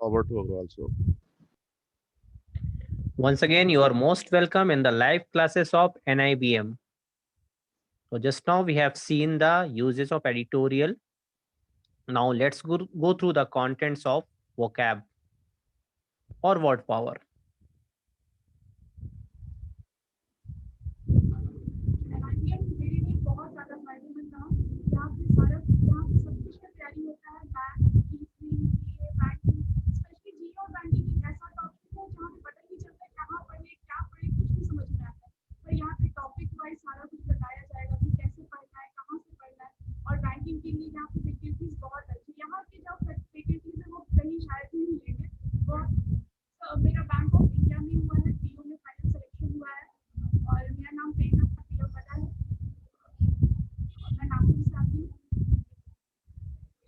Over to Agrawal, also. Once again, you are most welcome in the live classes of NIBM. So just now we have seen the uses of editorial. Now let's go through the contents of vocab or word power. बहुत ज्यादा फायदेमंद था। यहाँ पे सारा यहाँ पे सब कुछ का तैयारी होता है। बैंक, बैंकिंग, स्पेशली जीओ बैंकिंग एक ऐसा टॉपिक है जहाँ पे पता नहीं चलता कहाँ पढ़े क्या पढ़े कुछ नहीं समझ में आता है। पर यहाँ पे टॉपिक वाइज सारा कुछ बताया जाएगा कि कैसे पढ़ना है, कहाँ से पढ़ना है। और बैंकिंग के लिए यहाँ पे वैकेंसीज बहुत अच्छी, यहाँ की जो वैकेंसीज है वो कहीं शायद ही नहीं लेंगे। और मेरा बैंक ऑफ इंडिया में हुआ है, पीओ में फाइनल सिलेक्शन हुआ है और मेरा नाम प्रेरणा पीओ पता है। मैं नागपुर से आती हूँ।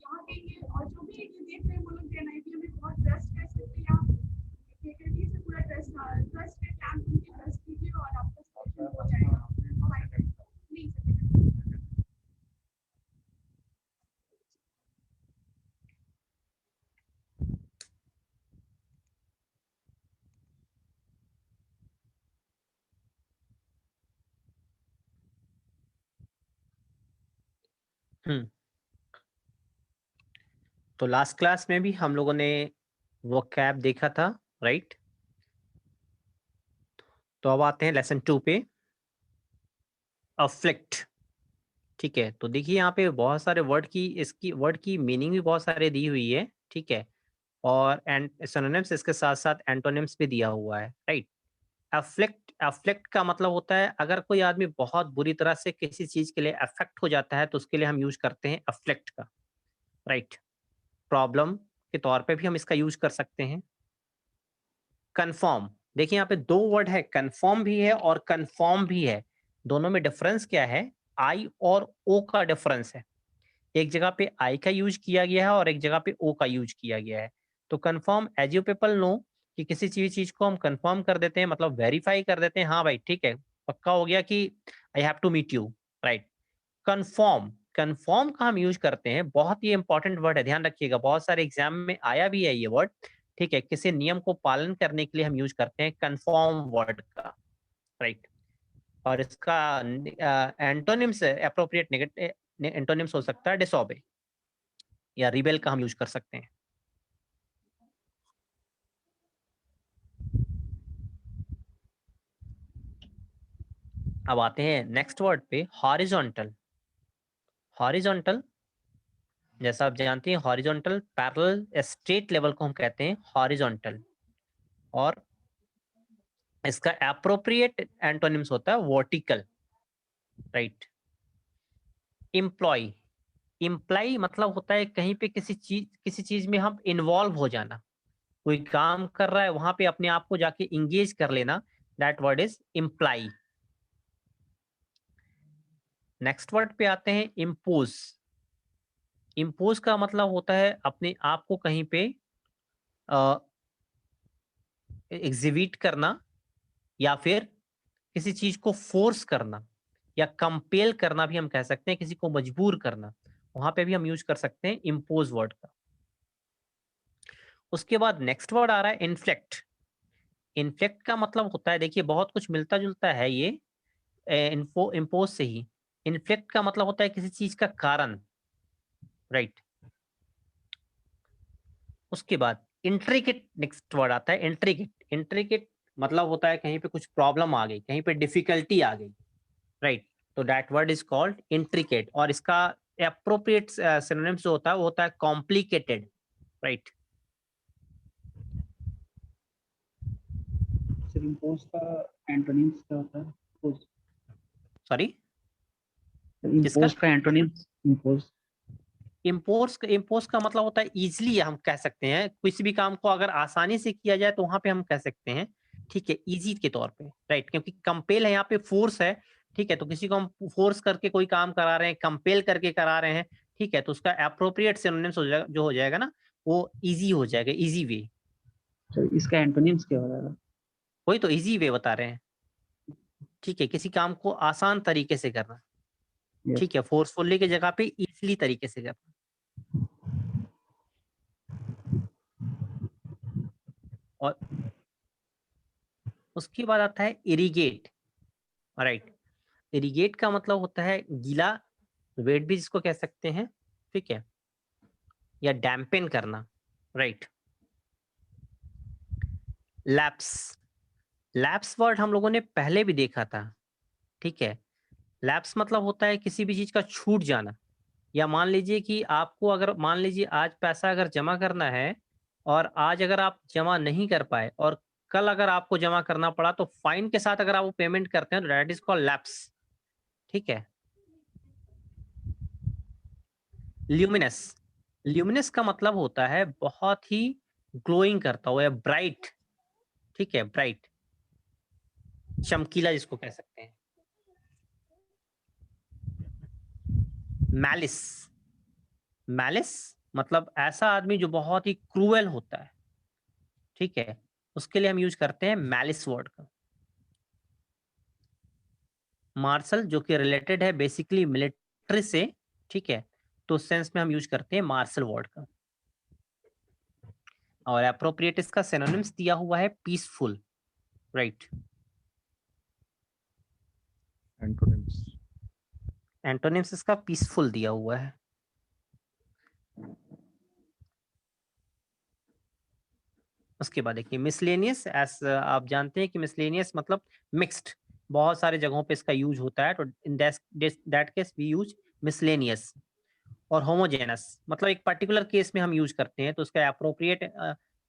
यहाँ के ये और जो भी ये देख रहे हैं वो लोग एनआईबीएम में बहुत ट्रस्ट कर सकते हैं। यहाँ फैकल्टी से पूरा ट्रस्ट है, कैंप उनके ट्रस्ट कीजिए और आपका सिलेक्शन हो जाएगा। नहीं सकेगा। तो लास्ट क्लास में भी हम लोगों ने vocab देखा था, राइट? तो अब आते हैं लेसन 2 पे, अफ्लिक्ट। ठीक है, तो देखिए यहाँ पे बहुत सारे इसकी वर्ड की मीनिंग भी बहुत सारे दी हुई है, ठीक है, और सिनोनिम्स इसके साथ साथ एंटोनिम्स भी दिया हुआ है, राइट? अफ्लिक्ट का मतलब होता है अगर कोई आदमी बहुत बुरी तरह से किसी चीज के लिए अफेक्ट हो जाता है तो उसके लिए हम यूज करते हैं अफ्लिक्ट का, राइट? प्रॉब्लम के तौर पे भी हम इसका यूज कर सकते हैं। कन्फर्म, देखिए यहाँ पे दो वर्ड है, कन्फर्म भी है और कन्फर्म भी है। दोनों में डिफरेंस क्या है? आई और ओ का डिफरेंस है। एक जगह पे आई का यूज किया गया है और एक जगह पे ओ का यूज किया गया है। तो confirm, as you people know कि किसी चीज को हम कंफर्म कर देते हैं, मतलब वेरीफाई कर देते हैं, हाँ भाई ठीक है, पक्का हो गया कि I have to meet you, right? Confirm, confirm का हम यूज करते हैं, बहुत ही इंपॉर्टेंट वर्ड है, ध्यान रखिएगा, बहुत सारे एग्जाम में आया भी है ये वर्ड, ठीक है? किसी नियम को पालन करने के लिए हम यूज करते हैं कंफर्म वर्ड का, राइट? और इसका एंटोनिम्स अप्रोप्रिएट नेगेटिव एंटोनिम्स हो सकता है डिसओबे या रिबेल का हम यूज कर सकते हैं। अब आते हैं नेक्स्ट वर्ड पे, हॉरिजॉन्टल। हॉरिजॉन्टल, जैसा आप जानते हैं, हॉरिजॉन्टल पैरेलल स्ट्रेट लेवल को हम कहते हैं हॉरिजॉन्टल, और इसका एप्रोप्रिएट एंटोनिम्स होता है वर्टिकल, राइट? एम्प्लॉय, इम्प्लाई मतलब होता है कहीं पे किसी चीज में हम इन्वॉल्व हो जाना, कोई काम कर रहा है वहां पे अपने आप को जाके इंगेज कर लेना, that word is imply. Next word पे आते हैं इम्पोज। इम्पोज का मतलब होता है अपने आप को कहीं पे एग्जिबिट करना, या फिर किसी चीज को फोर्स करना या कंपेल करना भी हम कह सकते हैं, किसी को मजबूर करना, वहां पे भी हम यूज कर सकते हैं इम्पोज वर्ड का। उसके बाद नेक्स्ट वर्ड आ रहा है इन्फ्लेक्ट। इन्फ्लेक्ट का मतलब होता है, देखिए बहुत कुछ मिलता जुलता है ये इम्पोज से ही। इन्फ्लेक्ट का मतलब होता है किसी चीज का कारण, राइट? उसके बाद इंट्रिकेट, नेक्स्ट वर्ड आता है इंट्रिकेट। इंट्रिकेट मतलब होता है कहीं पे कुछ प्रॉब्लम आ गई, कहीं पे डिफिकल्टी आ गई, राइट? तो that word is called intricate, और इसका एप्रोप्रिएट सिनोनिम्स जो होता है वो होता है कॉम्प्लिकेटेड, राइट? सर इम्पोज का एंटोनिम्स क्या होता है? सॉरी, इम्पोज का एंटोनिम्स? इम्पोज का मतलब होता है इजिली, हम कह सकते हैं किसी भी काम को अगर आसानी से किया जाए तो वहां पे हम कह सकते हैं, ठीक है, इजी के तौर पे, राइट? क्योंकि कंपेल है यहाँ पे फोर्स है, ठीक है? तो किसी को हम फोर्स करके कोई काम करा रहे हैं, कंपेल करके करा रहे हैं, ठीक है? तो उसका एप्रोप्रिएट सिनोनिम्स हो जाएगा, जो हो जाएगा ना, वो इजी हो जाएगा, इजी वे। सर इसका एंटोनिम्स क्या हो जाएगा? वही तो इजी वे बता रहे हैं, ठीक है? किसी काम को आसान तरीके से करना, ठीक है? फोर्सफुली की जगह पे इजीली तरीके से करना। और उसके बाद आता है इरिगेट, राइट। इरिगेट का मतलब होता है गीला, वेट भी जिसको कह सकते हैं, ठीक है, या डैम्पेन करना, राइट। लैप्स, लैप्स वर्ड हम लोगों ने पहले भी देखा था, ठीक है। लैप्स मतलब होता है किसी भी चीज का छूट जाना, या मान लीजिए कि आपको अगर मान लीजिए आज पैसा अगर जमा करना है और आज अगर आप जमा नहीं कर पाए और कल अगर आपको जमा करना पड़ा तो फाइन के साथ अगर आप वो पेमेंट करते हैं तो दैट इज कॉल्ड लैप्स, ठीक है। ल्यूमिनस, ल्यूमिनस का मतलब होता है बहुत ही ग्लोइंग करता हुआ, ब्राइट, ठीक है, ब्राइट, चमकीला जिसको कह सकते हैं। मैलिस, मैलिस मतलब ऐसा आदमी जो बहुत ही क्रूएल होता है, ठीक है, उसके लिए हम यूज करते हैं मैलिस वर्ड का। मार्शल जो कि रिलेटेड है बेसिकली मिलिट्री से, ठीक है, तो उस सेंस में हम यूज करते हैं मार्शल वर्ड का। और एप्रोप्रिएट इसका सिनोनिम्स दिया हुआ है पीसफुल, राइट। एंटोनिम्स, एंटोनिम्स इसका पीसफुल दिया हुआ है। उसके बाद देखिए मिसलेनियस, एस आप जानते हैं कि मिसलेनियस मतलब मिक्स्ड, बहुत सारे जगहों पे इसका यूज होता है, तो in that case we use miscellaneous. और होमोजेनस मतलब एक पर्टिकुलर केस में हम यूज करते हैं तो उसका अप्रोप्रिएट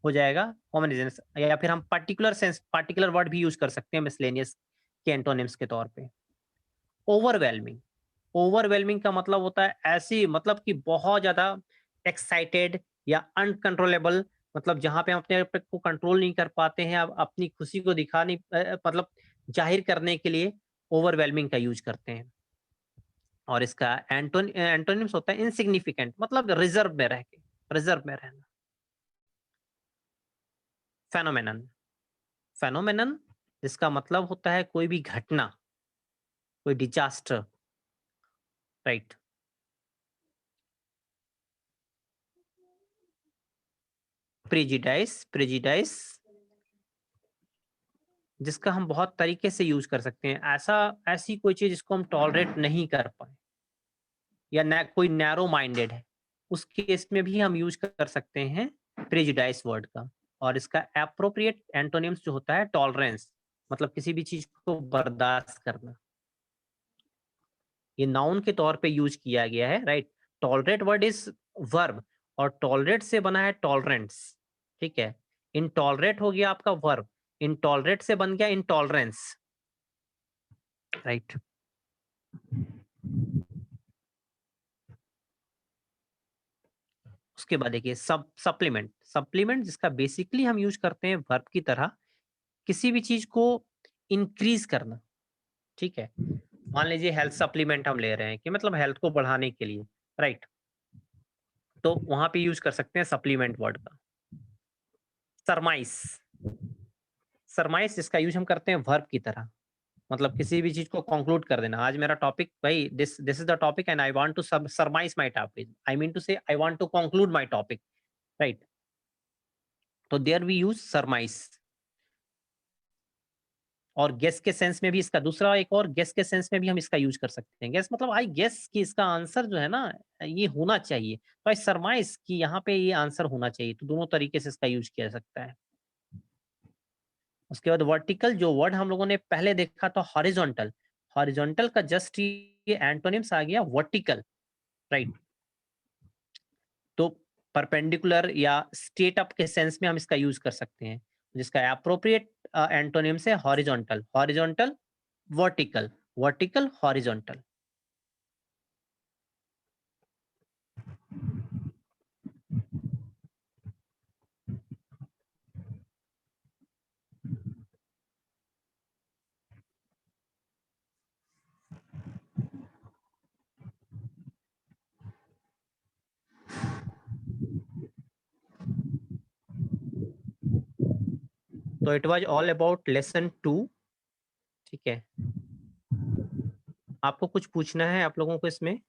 हो जाएगा होमोजेनस, या फिर हम पर्टिकुलर सेंस पर्टिकुलर वर्ड भी यूज कर सकते हैं मिसलेनियस के एंटोनिम्स के तौर पे। ओवरवेलमिंग, ओवरवेलमिंग का मतलब होता है ऐसी, मतलब कि बहुत ज्यादा एक्साइटेड या अनकंट्रोलेबल, मतलब जहां पे हम अपने आप को कंट्रोल नहीं कर पाते हैं, अब अपनी खुशी को दिखा नहीं मतलब जाहिर करने के लिए ओवरवेलमिंग का यूज करते हैं। और इसका एंटोनिम्स होता है इनसिग्निफिकेंट, मतलब रिजर्व में रह के, रिजर्व में रहना। फेनोमेनन, फेनोमेनन जिसका मतलब होता है कोई भी घटना, कोई डिजास्टर, राइट। प्रेजिडाइस, प्रेजिडाइस जिसका हम बहुत तरीके से यूज कर सकते हैं, ऐसा ऐसी कोई चीज जिसको हम टॉलरेट नहीं कर पाए, या कोई नैरो माइंडेड है, उस केस में भी हम यूज कर सकते हैं प्रेजुडाइस वर्ड का। और इसका एप्रोप्रिएट एंटोनिम्स जो होता है टॉलरेंस, मतलब किसी भी चीज को बर्दाश्त करना, ये नाउन के तौर पे यूज किया गया है, right. Tolerate word is verb, और टॉलरेट से बना है टॉलरेंस, ठीक है। इनटॉलरेट हो गया आपका वर्ब, इनटॉलरेट से बन गया इनटॉलरेंस, राइट। उसके बाद देखिए सप्लीमेंट, सप्लीमेंट जिसका बेसिकली हम यूज करते हैं वर्ब की तरह, किसी भी चीज को इंक्रीज करना, ठीक है। मान लीजिए हेल्थ सप्लीमेंट हम ले रहे हैं कि मतलब हेल्थ को बढ़ाने के लिए, राइट, तो वहां पे यूज कर सकते हैं सप्लीमेंट वर्ड का। सरमाइस, सरमाइस जिसका यूज हम करते हैं वर्ब की तरह, मतलब किसी भी चीज को कंक्लूड कर देना। आज मेरा टॉपिक भाई this this is the topic and I want to summarise my topic, I mean to say I want to conclude my topic, right. तो देयर वी यूज सरमाइस। और गेस के सेंस में भी इसका दूसरा एक और गेस के सेंस में भी हम इसका यूज कर सकते हैं। गेस मतलब आई गेस कि इसका आंसर जो है ना ये होना चाहिए, तो आई सरमाइज कि यहाँ पे ये आंसर होना चाहिए, तो दोनों तरीके से इसका यूज किया जा सकता है। उसके बाद वर्टिकल, जो वर्ड हम लोगों ने पहले देखा था हॉरिजॉन्टल, हॉरिजॉन्टल का जस्ट ये एंटोनिम्स आ गया वर्टिकल, राइट। तो परपेंडिकुलर या स्ट्रेट अप के सेंस में हम इसका यूज कर सकते हैं, जिसका एप्रोप्रिएट एंटोनिम्स है horizontal, horizontal vertical, vertical horizontal. तो it was all about lesson 2, ठीक है। आपको कुछ पूछना है आप लोगों को इसमें?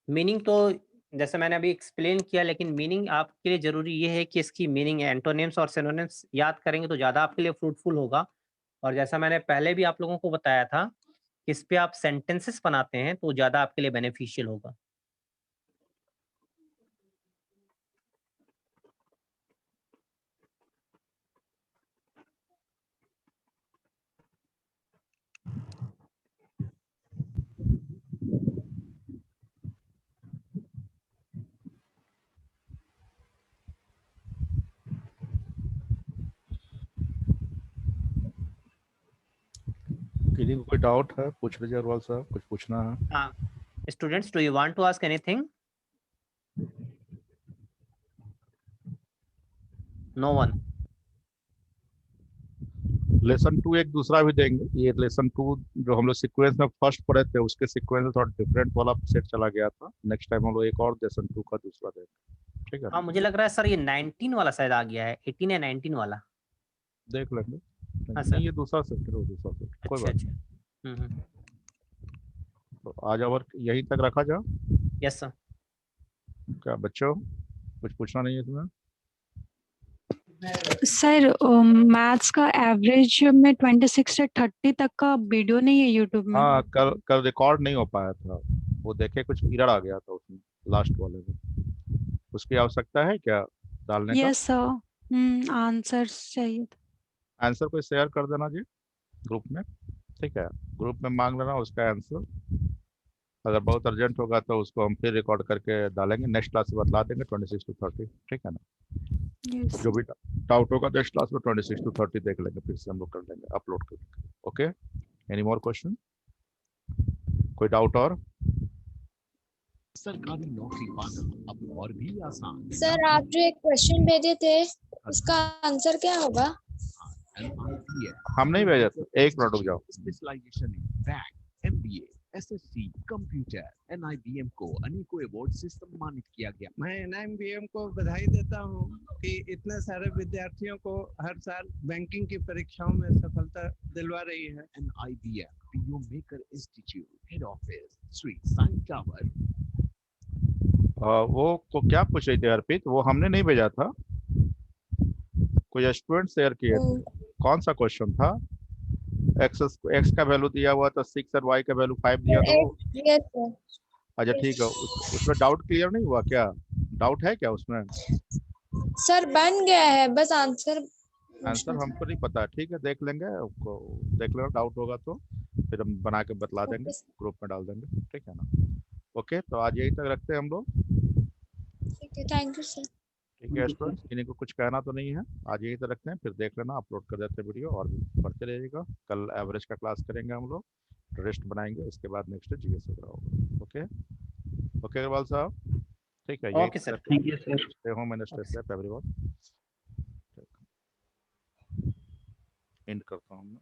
मीनिंग तो जैसे मैंने अभी एक्सप्लेन किया, लेकिन मीनिंग आपके लिए ज़रूरी ये है कि इसकी मीनिंग एंटोनिम्स और सिनोनिम्स याद करेंगे तो ज़्यादा आपके लिए फ्रूटफुल होगा। और जैसा मैंने पहले भी आप लोगों को बताया था, कि इस पे आप सेंटेंसेस बनाते हैं तो ज़्यादा आपके लिए बेनिफिशियल होगा। किसी को कोई डाउट है पूछ लीजिए अग्रवाल साहब, कुछ पूछना है? हाँ, students, do you want to ask anything? No one? Lesson 2 एक दूसरा भी देंगे। ये लेसन 2 जो हम लोग सीक्वेंस में फर्स्ट पढ़े थे उसके सीक्वेंस में थोड़ा डिफरेंट वाला सेट चला गया था। नेक्स्ट टाइम हम लोग एक और लेसन 2 का दूसरा देंगे, ठीक है हाँ, ना? मुझे लग रहा है सर ये 19 वाला शायद आ गया है, 18 या 19 वाला। देख लेंगे। हाँ नहीं, सर। ये दूसरा सेट है, वो दूसरा सेट, कोई अच्छा बात अच्छा। नहीं। तो आज और यहीं तक रखा जाए। Yes sir. क्या बच्चों कुछ पूछना नहीं है इसमें? सर मैथ्स का एवरेज में 26 से 30 तक का वीडियो नहीं है यूट्यूब में। हाँ, कल रिकॉर्ड नहीं हो पाया था। वो देखे कुछ एरर आ गया था उसमें, लास्ट वाले में। उसकी आवश्यकता है क्या डालने का? यस सर, आंसर्स चाहिए था। आंसर कोई शेयर कर देना जी ग्रुप में, ठीक है? ग्रुप में मांग लेना उसका आंसर। अगर बहुत अर्जेंट होगा तो उसको हम फिर रिकॉर्ड करके डालेंगे, नेक्स्ट क्लास में बतला देंगे 26 to 30, ठीक है ना? यस जो भी डाउट होगा नेक्स्ट क्लास में 26 to 30 देख लेंगे, फिर से हम लोग कर लेंगे, अपलोड कर लेंगे। Okay, any more question? कोई डाउट और? सरकारी नौकरी पाना अब और भी आसान। सर आप जो एक क्वेश्चन भेजे थे उसका आंसर क्या होगा? हम नहीं भेजे थे, एक मिनट रुक जाओ। Specialisation in bank, MBA, SSC, computer, NIBM को अनेकों अवार्ड से सम्मानित किया गया। मैं एनआईबीएम को बधाई देता हूं कि इतने सारे विद्यार्थियों को हर साल बैंकिंग की परीक्षाओं में सफलता दिलवा रही है। NIBM PO maker institute, head office Shri Sai tower. वो को क्या पूछ रही थी अर्पित? वो हमने नहीं भेजा था, कोई स्टूडेंट शेयर किए थे। कौन सा क्वेश्चन था? एक्स का वैल्यू दिया हुआ था 6 और वाई का वैल्यू 5 दिया था वो। Yes sir. अच्छा ठीक है, उसमें डाउट क्लियर नहीं हुआ क्या? डाउट है क्या उसमें? सर बन गया है, बस आंसर आंसर हमको नहीं पता, ठीक है देख लेंगे, उसको देख लेना, डाउट होगा तो फिर हम बना के बतला देंगे, ग्रुप में डाल देंगे, ठीक है ना? ओके, तो आज यही तक रखते हैं हम लोग। ठीक है, थैंक यू सर। ठीक है स्टूडेंट्स, किन्हीं को कुछ कहना तो नहीं है? आज यही तक रखते हैं, फिर देख लेना, अपलोड कर देते हैं वीडियो, और भी पढ़ते रहिएगा। कल एवरेज का क्लास करेंगे हम लोग, रेस्ट बनाएंगे, उसके बाद नेक्स्ट जीएस वगैरह होगा। ओके ओके अग्रवाल साहब, ठीक है? यही okay sir. Thank you sir. Stay home and stay safe everyone. And करता हूँ मैं।